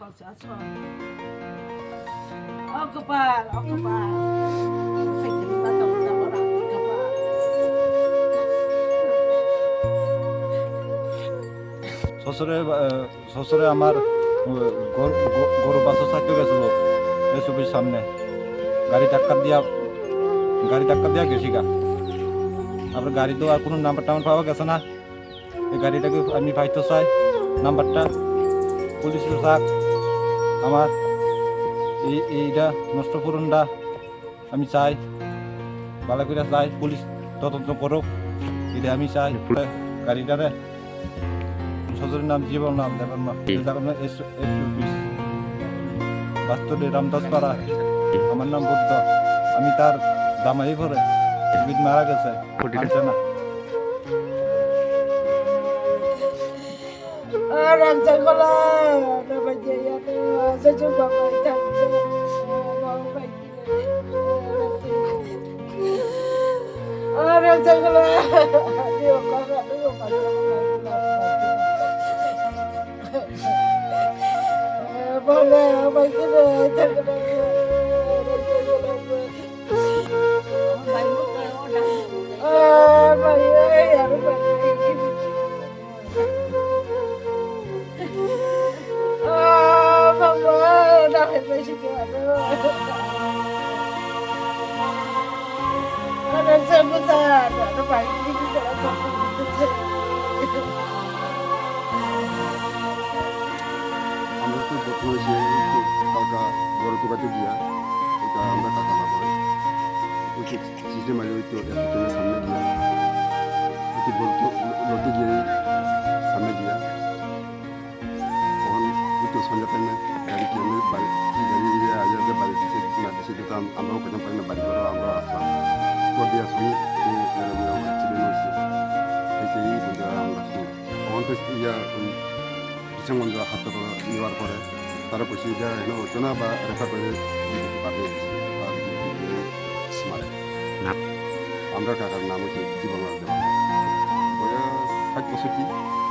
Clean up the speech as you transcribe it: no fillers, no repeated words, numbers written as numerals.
পাশে আছো ও কপাল সাইকেল বাতা বাতা বড় কপাল শ্বশুরে আমার গরু বাছুর চাইতে গেছিল এই ছবির সামনে গাড়ি ধাক্কা দিয়া গেছি গা। আপনার গাড়ি তো আর কোনো নাম্বার টাম্বার পাওয়া গেছে না। এই গাড়িটাকে আমি পাইতে চাই নাম্বারটা, পুলিশের থাক আমার এইটা নষ্ট করুনটা আমি চাই, ভালো করে চাই পুলিশ তদন্ত করুক, এটা আমি চাই। গাড়িটারে শ্বশুরের নাম জীবন নাম দেবেন না বাস্তবে রামদাস পাড়া, আমার নাম বুদ্ধ, আমি তার জামাই পরে মারা গেছে মানছে না। আর জঙ্গলা না বাজে ইয়াতে সজু বাবা থাকতে বাবা আর জঙ্গলা দিও করা বলে বাইকে জঙ্গলা ভাই আর ভাই বেশি আমরা তো প্রথম হয়েছে কালকা বড় দোকাতে গিয়া ওইটা আমরা কাকা বাবা ওই চিঠি মারি ওই তো একজনের সামনে গিয়া ওই বলতো লড়তে গিয়ে সামনে গিয়া তখন ওই তো সন্ধ্যা পাই না গাড়ি কি আমি বাড়ি কি গাড়ি আগে বাড়ি দিতে না দিতে তো আমরাও পেতাম পারি না বাড়ি ঘরও আমরা আসলাম তো দিয়ে শুনি এরকম অ্যাক্সিডেন্ট হয়েছে এই বন্ধুরা আমরা শুনি তখন তো ইয়া ওই কিষানগঞ্জ হাসপাতালে নেওয়ার পরে তারা বসে যা এনে হতো না বা রেফার করে পাঠিয়ে মারে। আমরা কাকার নাম হচ্ছে জীবন বয়স 60 65।